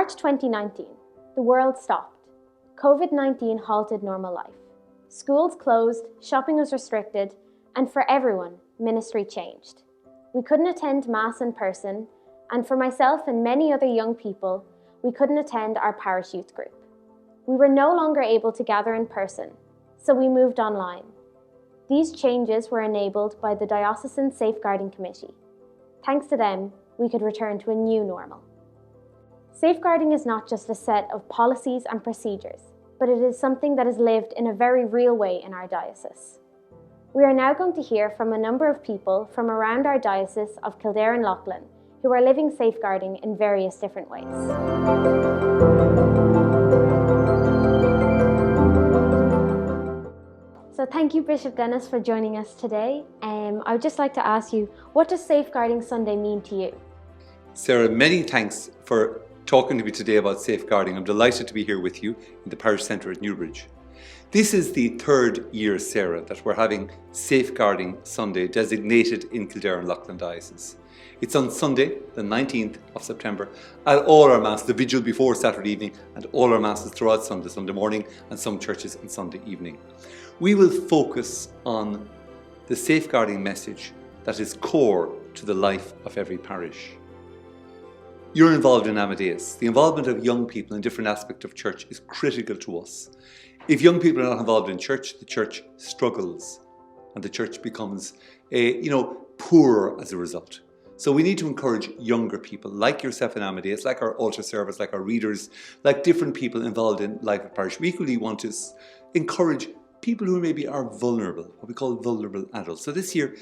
March 2019, the world stopped. COVID-19 halted normal life. Schools closed, shopping was restricted, and for everyone, ministry changed. We couldn't attend Mass in person, and for myself and many other young people, we couldn't attend our parish youth group. We were no longer able to gather in person, so we moved online. These changes were enabled by the Diocesan Safeguarding Committee. Thanks to them, we could return to a new normal. Safeguarding is not just a set of policies and procedures, but it is something that is lived in a very real way in our diocese. We are now going to hear from a number of people from around our diocese of Kildare and Leighlin who are living safeguarding in various different ways. So thank you, Bishop Dennis, for joining us today. I would just like to ask you, what does Safeguarding Sunday mean to you? Sarah, many thanks for talking to me today about safeguarding. I'm delighted to be here with you in the Parish Centre at Newbridge. This is the third year, Sarah, that we're having Safeguarding Sunday designated in Kildare and Leighlin Diocese. It's on Sunday, the 19th of September, at all our Mass, the vigil before Saturday evening, and all our Masses throughout Sunday morning, and some churches on Sunday evening. We will focus on the safeguarding message that is core to the life of every parish. You're involved in Amadeus. The involvement of young people in different aspects of church is critical to us. If young people are not involved in church, the church struggles and the church becomes poorer as a result. So we need to encourage younger people like yourself in Amadeus, like our altar servers, like our readers, like different people involved in life of parish. We equally want to encourage people who maybe are vulnerable, what we call vulnerable adults. So this year,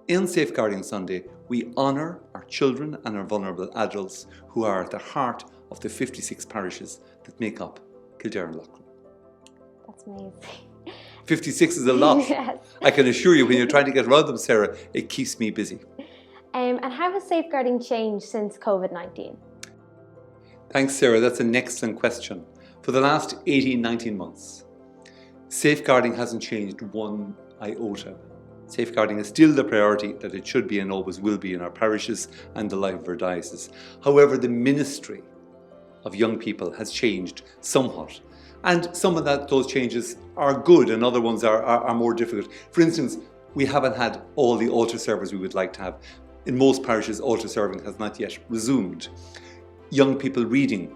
in Safeguarding Sunday, we honour our children and our vulnerable adults who are at the heart of the 56 parishes that make up Kildare and Leighlin. That's amazing. 56 is a lot. Yes. I can assure you, when you're trying to get around them, Sarah, it keeps me busy. And how has safeguarding changed since COVID-19? Thanks, Sarah. That's an excellent question. For the last 18, 19 months, safeguarding hasn't changed one iota. Safeguarding is still the priority that it should be and always will be in our parishes and the life of our diocese. However, the ministry of young people has changed somewhat. And some of those changes are good and other ones are more difficult. For instance, we haven't had all the altar servers we would like to have. In most parishes, altar serving has not yet resumed. Young people reading,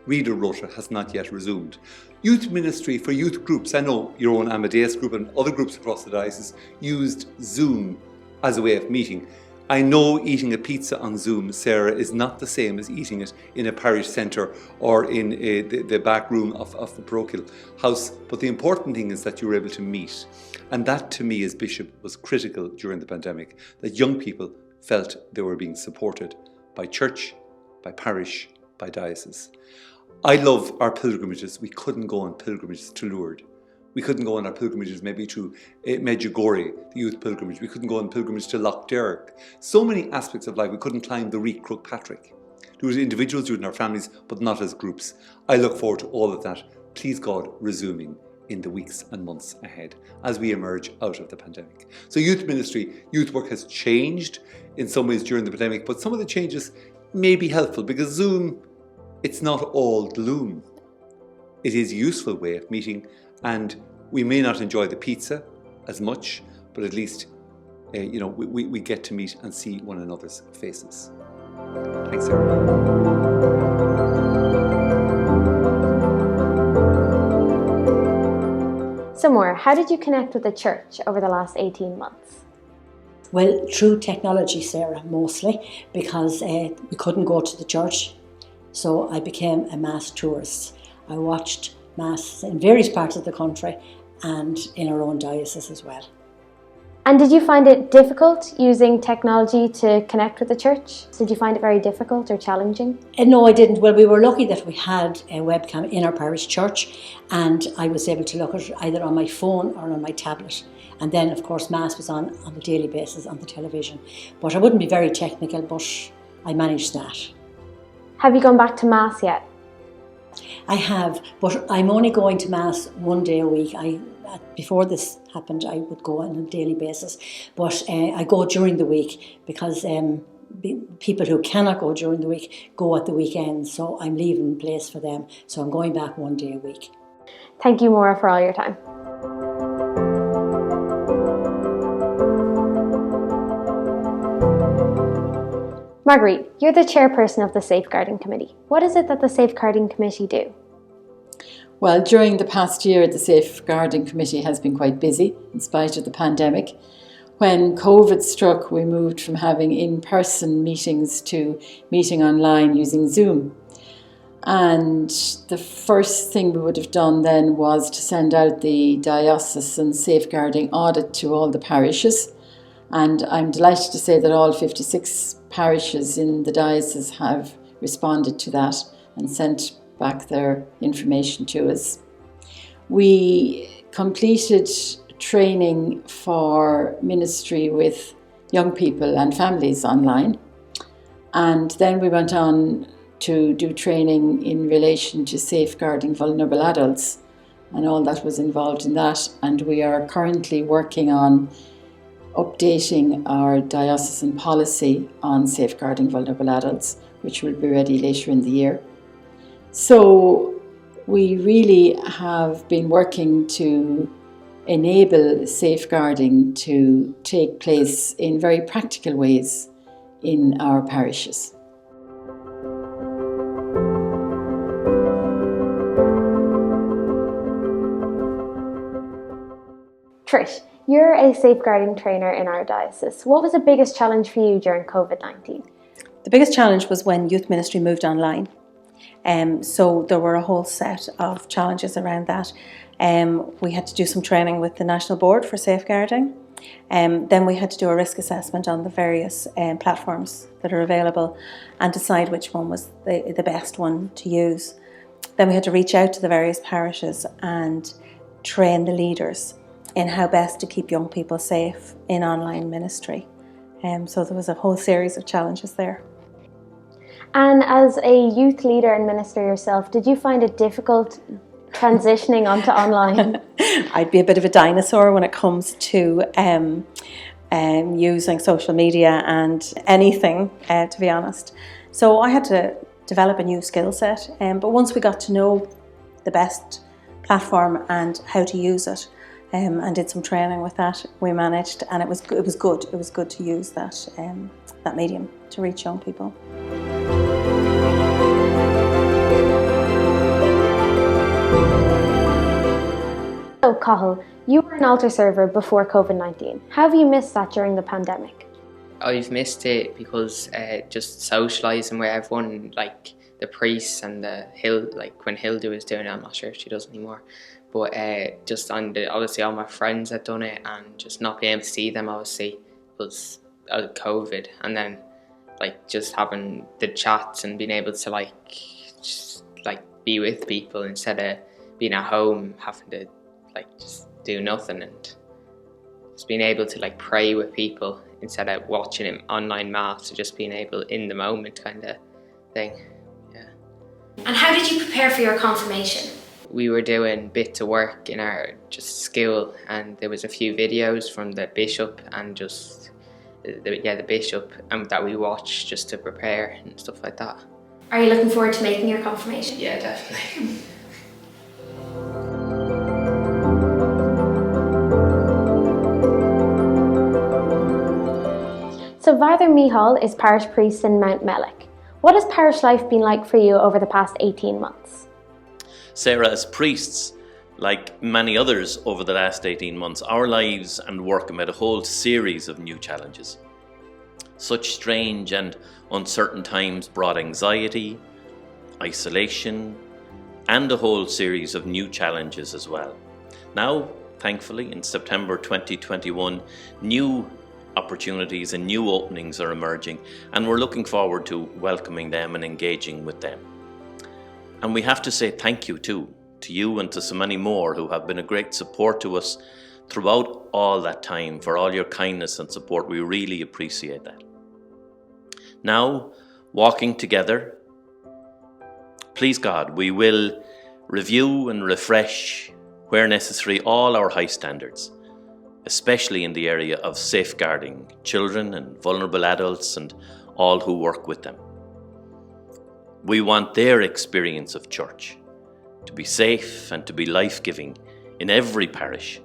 reader rota has not yet resumed. Youth ministry for youth groups, I know your own Amadeus group and other groups across the diocese used Zoom as a way of meeting. I know eating a pizza on Zoom, Sarah, is not the same as eating it in a parish centre or in the back room of the parochial house. But the important thing is that you were able to meet. And that, to me, as Bishop, was critical during the pandemic, that young people felt they were being supported by church, by parish, by diocese. I love our pilgrimages. We couldn't go on pilgrimages to Lourdes. We couldn't go on our pilgrimages maybe to Medjugorje, the youth pilgrimage. We couldn't go on pilgrimage to Lough Derg. So many aspects of life. We couldn't climb the Reek Croagh-Patrick. Do it as individuals, do it in our families, but not as groups. I look forward to all of that, please God, resuming in the weeks and months ahead as we emerge out of the pandemic. So youth ministry, youth work has changed in some ways during the pandemic, but some of the changes may be helpful because Zoom, it's not all gloom. It is a useful way of meeting, and we may not enjoy the pizza as much, but at least we get to meet and see one another's faces. Thanks, Sarah. So more, how did you connect with the church over the last 18 months? Well, through technology, Sarah, mostly, because we couldn't go to the church. So I became a Mass tourist. I watched Mass in various parts of the country and in our own diocese as well. And did you find it difficult using technology to connect with the church? Did you find it very difficult or challenging? No, I didn't. Well, we were lucky that we had a webcam in our parish church, and I was able to look at it either on my phone or on my tablet. And then, of course, Mass was on a daily basis on the television. But I wouldn't be very technical, but I managed that. Have you gone back to Mass yet? I have, but I'm only going to Mass one day a week. Before this happened, I would go on a daily basis, but I go during the week because people who cannot go during the week go at the weekends. So I'm leaving place for them. So I'm going back 1 day a week. Thank you, Maura, for all your time. Marguerite, you're the chairperson of the Safeguarding Committee. What is it that the Safeguarding Committee do? Well, during the past year, the Safeguarding Committee has been quite busy in spite of the pandemic. When COVID struck, we moved from having in-person meetings to meeting online using Zoom. And the first thing we would have done then was to send out the Diocesan Safeguarding Audit to all the parishes. And I'm delighted to say that all 56 parishes in the diocese have responded to that and sent back their information to us. We completed training for ministry with young people and families online. And then we went on to do training in relation to safeguarding vulnerable adults, and all that was involved in that. And we are currently working on updating our diocesan policy on safeguarding vulnerable adults, which will be ready later in the year. So we really have been working to enable safeguarding to take place in very practical ways in our parishes. Trish, you're a safeguarding trainer in our diocese. What was the biggest challenge for you during COVID-19? The biggest challenge was when youth ministry moved online. So there were a whole set of challenges around that. We had to do some training with the National Board for Safeguarding. Then we had to do a risk assessment on the various platforms that are available and decide which one was the best one to use. Then we had to reach out to the various parishes and train the leaders in how best to keep young people safe in online ministry. So there was a whole series of challenges there. And as a youth leader and minister yourself, did you find it difficult transitioning onto online? I'd be a bit of a dinosaur when it comes to using social media and anything, to be honest. So I had to develop a new skill set. But once we got to know the best platform and how to use it, and did some training with that, we managed, and it was good. It was good to use that medium to reach young people. So, Cathal, you were an altar server before COVID-19. How have you missed that during the pandemic? I've missed it because just socialising with everyone, like the priests and the like when Hilda was doing it, I'm not sure if she does anymore. But just obviously all my friends had done it, and just not being able to see them obviously was COVID, and then like just having the chats and being able to just be with people instead of being at home having to just do nothing, and just being able to pray with people instead of watching an online mass, or just being able in the moment kind of thing. Yeah. And how did you prepare for your confirmation? We were doing bits of work in our school, and there was a few videos from the bishop and just the bishop that we watched just to prepare and stuff like that. Are you looking forward to making your confirmation? Yeah, definitely. So Father Micheál is Parish Priest in Mount Mellick. What has parish life been like for you over the past 18 months? Sarah, as priests, like many others over the last 18 months, our lives and work have met a whole series of new challenges. Such strange and uncertain times brought anxiety, isolation, and a whole series of new challenges as well. Now, thankfully, in September 2021, new opportunities and new openings are emerging, and we're looking forward to welcoming them and engaging with them. And we have to say thank you too, to you and to so many more who have been a great support to us throughout all that time, for all your kindness and support. We really appreciate that. Now, walking together, please God, we will review and refresh, where necessary, all our high standards, especially in the area of safeguarding children and vulnerable adults and all who work with them. We want their experience of church to be safe and to be life-giving in every parish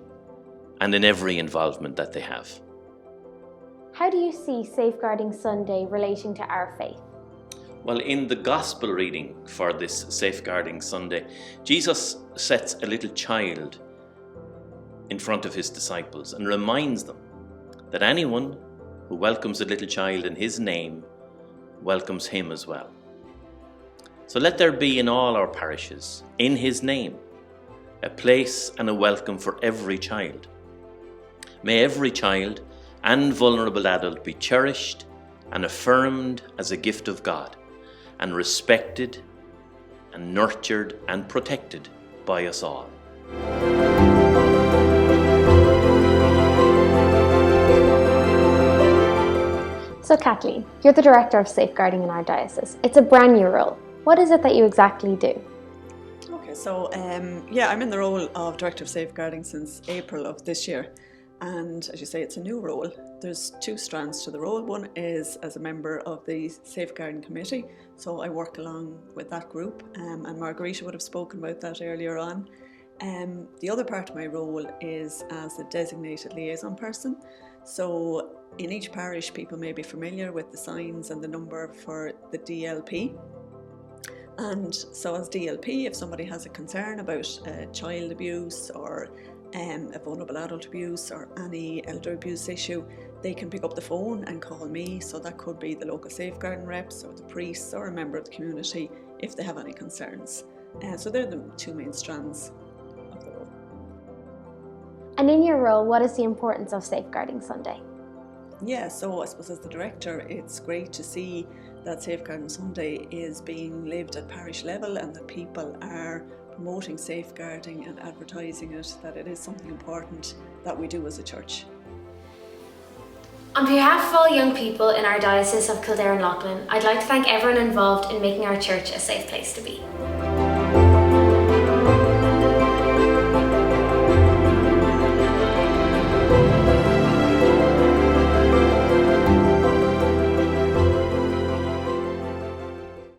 and in every involvement that they have. How do you see Safeguarding Sunday relating to our faith? Well, in the Gospel reading for this Safeguarding Sunday, Jesus sets a little child in front of his disciples and reminds them that anyone who welcomes a little child in his name welcomes him as well. So let there be in all our parishes, in his name, a place and a welcome for every child. May every child and vulnerable adult be cherished and affirmed as a gift of God, and respected and nurtured and protected by us all. So Kathleen, you're the Director of Safeguarding in our diocese. It's a brand new role. What is it that you exactly do? Okay, so I'm in the role of Director of Safeguarding since April of this year. And as you say, it's a new role. There's two strands to the role. One is as a member of the Safeguarding Committee. So I work along with that group, and Margarita would have spoken about that earlier on. The other part of my role is as a designated liaison person. So in each parish, people may be familiar with the signs and the number for the DLP. And so as DLP, if somebody has a concern about child abuse or a vulnerable adult abuse or any elder abuse issue, they can pick up the phone and call me. So that could be the local safeguarding reps or the priests or a member of the community if they have any concerns. So they're the two main strands of the role. And in your role, what is the importance of Safeguarding Sunday? Yeah, so I suppose as the director, it's great to see that Safeguarding Sunday is being lived at parish level and that people are promoting safeguarding and advertising it, that it is something important that we do as a church. On behalf of all young people in our Diocese of Kildare and Loughlin, I'd like to thank everyone involved in making our church a safe place to be.